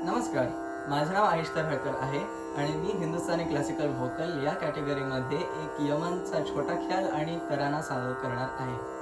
नमस्कार, माझं नाव आयुष तरहळकर आहे आणि मी हिंदुस्थानी क्लासिकल व्होकल या कॅटेगरीमध्ये एक यमनचा छोटा ख्याल आणि तराना सादर करणार आहे.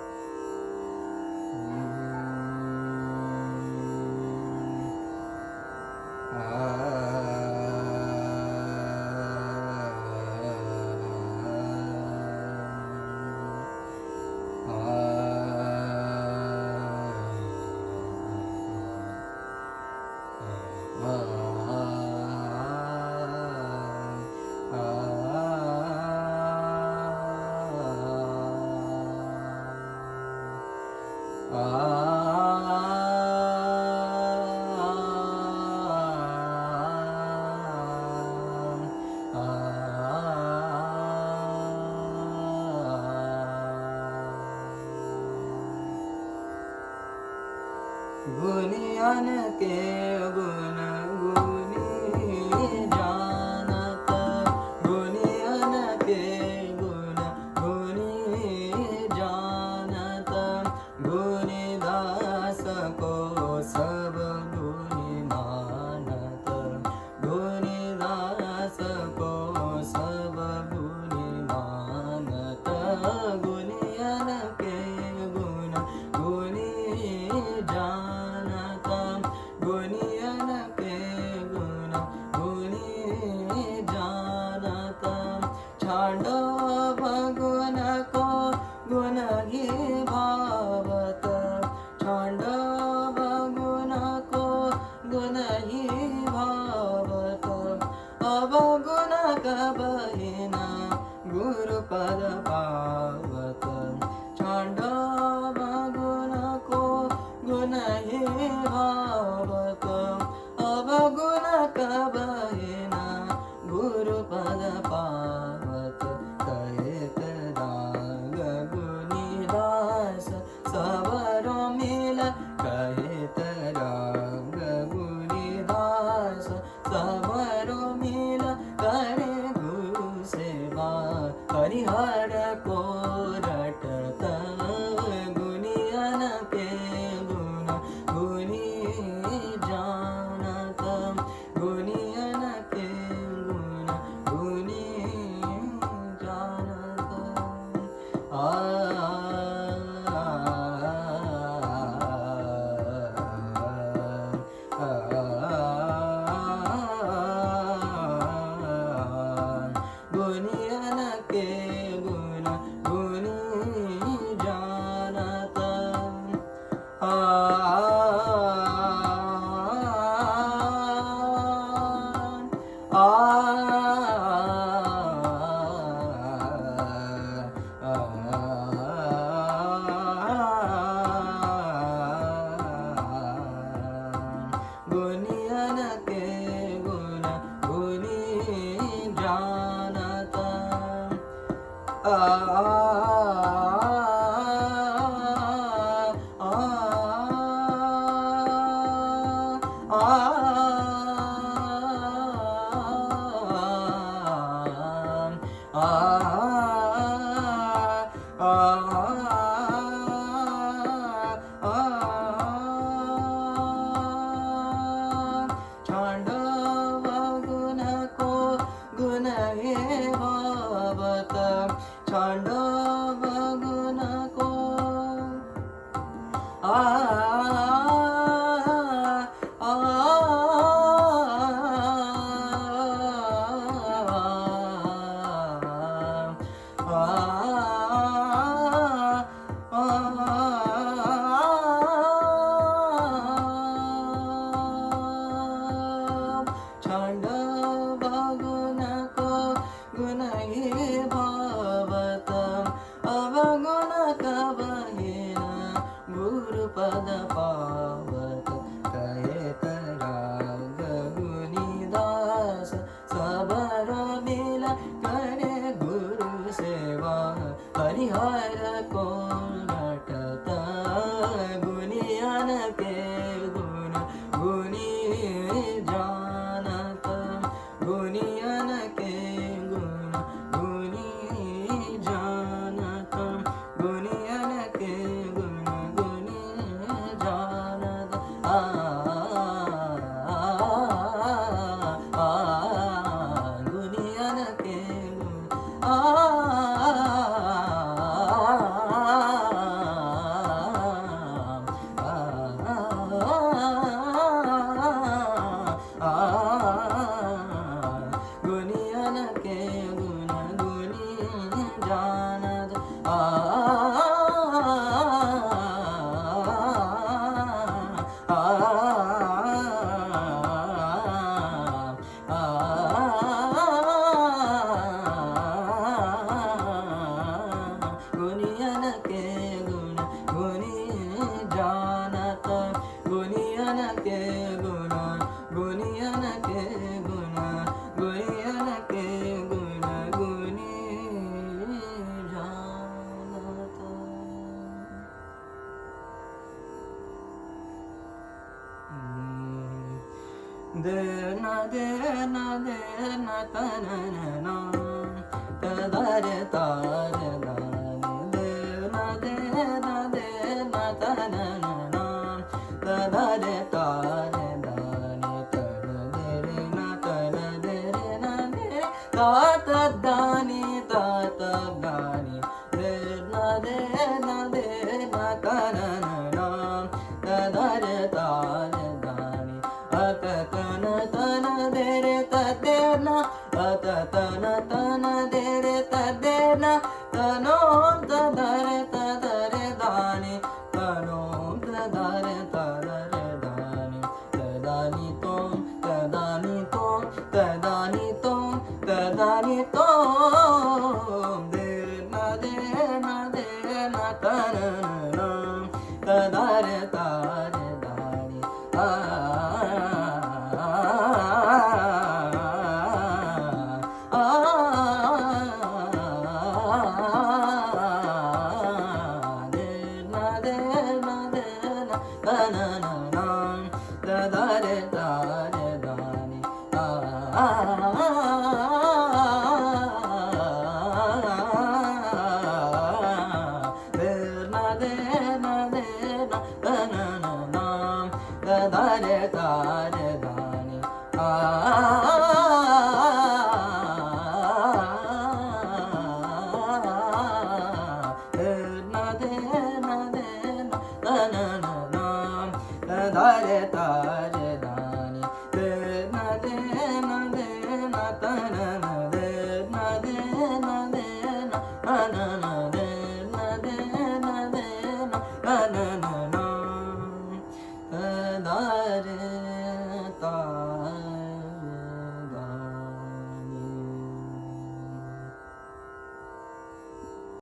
गुनियन के गुण गुनी जानत, गुनियन के गुण गुनी जानत, गुनी दास को सब गुनी मानत, गुनी दास को सब गुनी मानत, गुनियन के गुण गुनी जानत, गुनियन के गुण गुनी जानत, छांडव गुण को गुण ही भावत, छांडव गुण को गुण ही भावत, अवगुण कबहिना गुरुपद पावत, छांडव गुण को गुण ही भावत, अवगुण कबहिना गुरुपद पावत, कहेत राग गुनी दास सवरो मिल, कहेत राग गुनी दास सवरो मिल, करे गुरु सेवा हरिहर को रटत, गुनियन के गुण गुनी जानत, गुनियन के गुण गुनी जानत. गुनियन के गुण गुनी जानत. गुनियन के गुण गुनी जानत. छांडव गुण को गुण हे भावत, छांडव गुण को आ आ आ दे ना दे ना दे ना तन ना तदारे तारे दानी दे ना दे ना दे ना तन ना तदारे तारे दानी तन दे रे ना तन दे रे ना दे तात दानी तात गानी दे ना दे ना दे ना तन ना तदारे तारे दानी अततन तन दे रे तदेना अततन तन दे रे तदेना तनों तदरे तदरे दानी तनों तदरे तदरे दानी तदानी तों तदानी तों तदानी तों तदानी तों दे ना तन ना तदरे तारे दानी तारे दानी